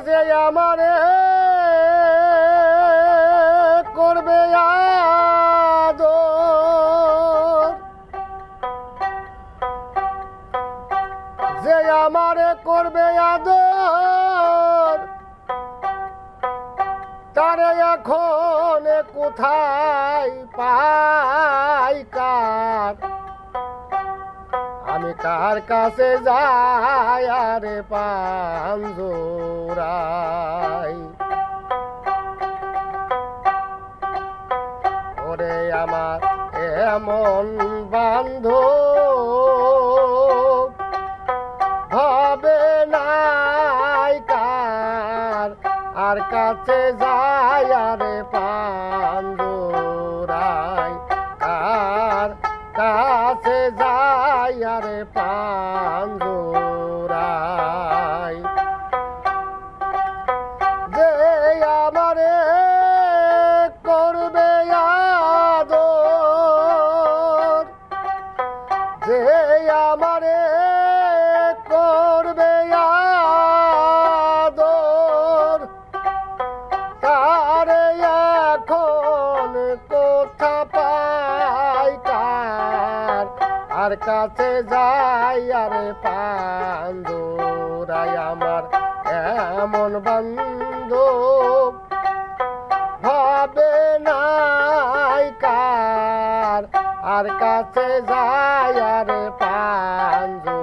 যে আমারে করবে আদর, যে আমারে করবে আদর, তারে এখন কোথায় পাই কার? আমি কার কাছে যাই আরে পাঞ্জুরাই? ওরে আমার এমন বান্ধব হবে নাই কার? আর কাছে যাই আরে পাঞ্জুরাই? কার কাছে যাই আরে পাঞ্জুরাই? যে আমারে করবে আদর, যে আমারে করবে আদর, তারে এখন কোথা পাই কার? আর কাছে যাই আরে পাঞ্জুরাই? আমার এমন বান্ধব হবে নাই কার? আর কাছে যাই আরে পাঞ্জুরাই?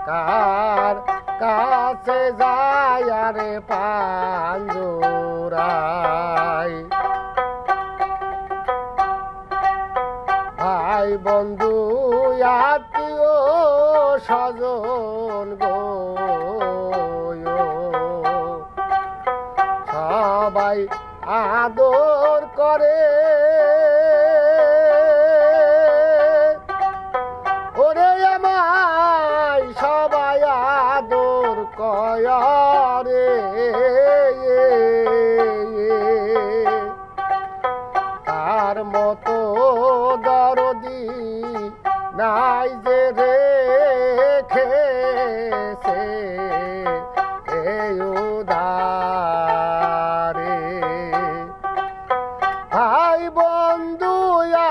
কার কাছে যাই আরে পাঞ্জুরাই? ভাই বন্ধু আত্মীয় স্বজন গো, সবাই আদর করে, ওরে আমায় সবাই আদর করে। তার মতো দরদি নাই যে রেখেছে এই উদারে। ভাই বন্ধু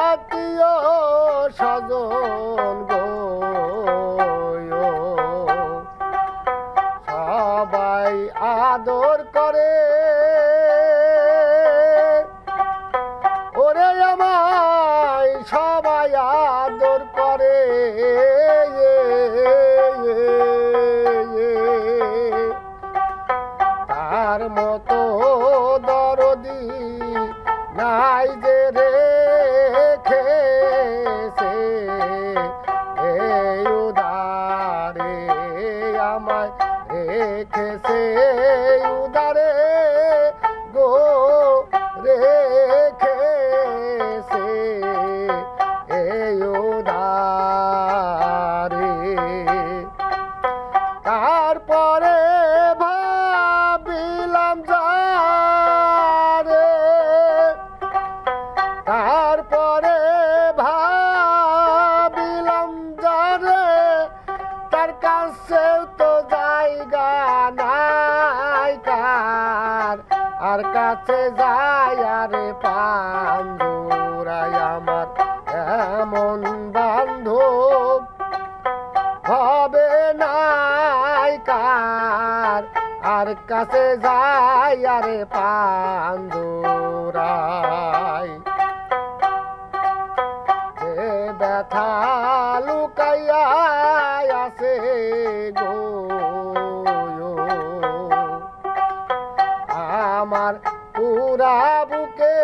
আত্মীয় স্বজন গো, সবাই আদর করে, ওরে আমায় সবাই আদর করে। তার মতো দরদি নাই যে রেখেছে এই উদারে, আমায় রেখেছে উদারে গো, রেখেছে এই উদারে। তারপরে ভাবিলাম যারে, তারপরে ভাবিলাম যারে, তার কাছে তো জায়গা নাই কার? আর কাছে যাই আরে পাঞ্জুরাই? আমার এমন বান্ধব হবে নাই কার? আর কাছে যাই আরে পাঞ্জুরাই? যে ব্যথা লুকাইয়া আছে গো আমার পুরা বুকে,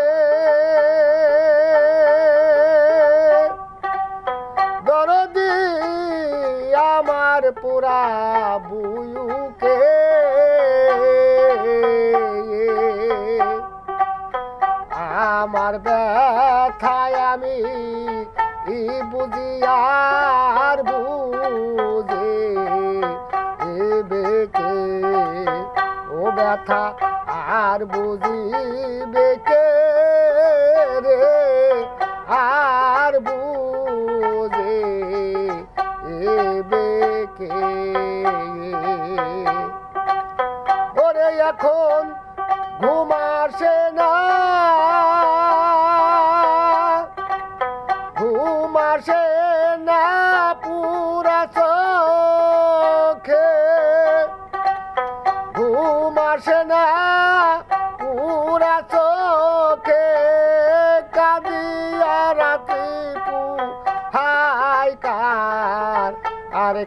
দরদি আমার পুরা বুকে, আমার ব্যথায় আমি বুঝি আর বুঝে বেকে, ও ব্যথা আর বুঝিবে কে রে? আর বুঝে বেকে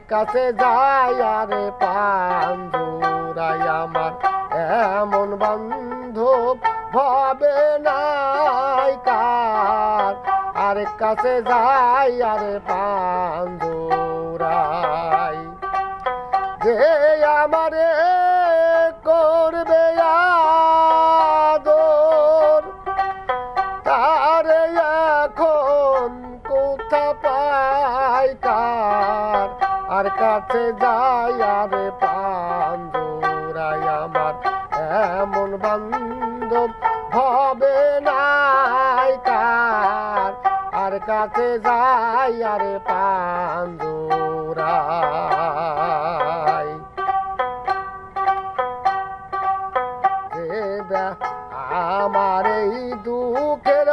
কাছে যাই আর পাঞ্জুরাই আমার এমন বান্ধব ভাবে নাই কার আর কাছে যাই আর পাঞ্জুরাই যে আমারে করবে আদর তারে এখন কোথা পাই কার আর কাছে যাই আর পাঞ্জুরাই আমার এমন বান্ধব হবে নাই কার আর কাছে যাই আর পাঞ্জুরাই আমার এই দুঃখের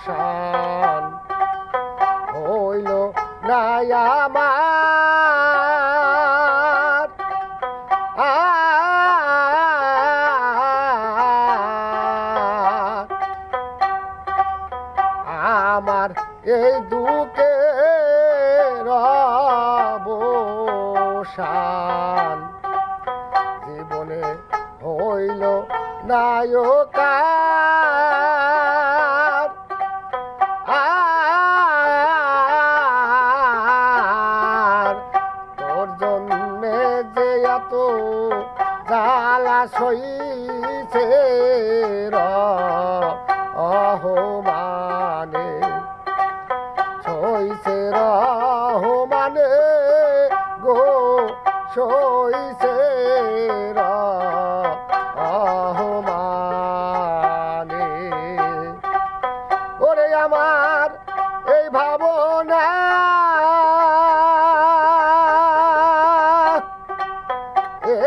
অবসান হইল না আমার আমার এই দুঃখের অবসান জীবনে হইল নায়কার আর তোর জন্যে যে এত জ্বালা সইছে রহমানে সইছে রহমানে গো সইছে রহমানে ওরে আমার এই ভাবনা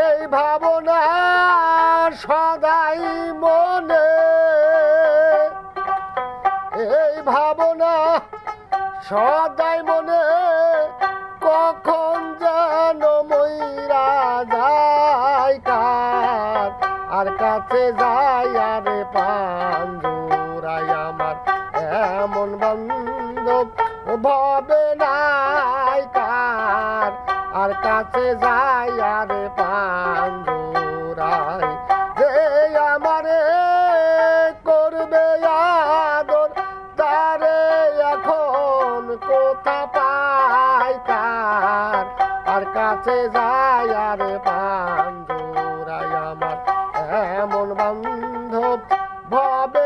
এই ভাবনা সদাই মনে এই ভাবনা সদাই মনে কখন যেন মইরা যায় কার আর কাছে যাই আর পাঞ্জুরাই আমার এমন বান্ধব ভাবে নাই কার আর কাছে যাই আর পাঞ্জুরাই যে আমারে করবে আদর তারে এখন কোথা পাই কার আর কাছে যাই আর পাঞ্জুরাই আমার এমন বান্ধব ভাবে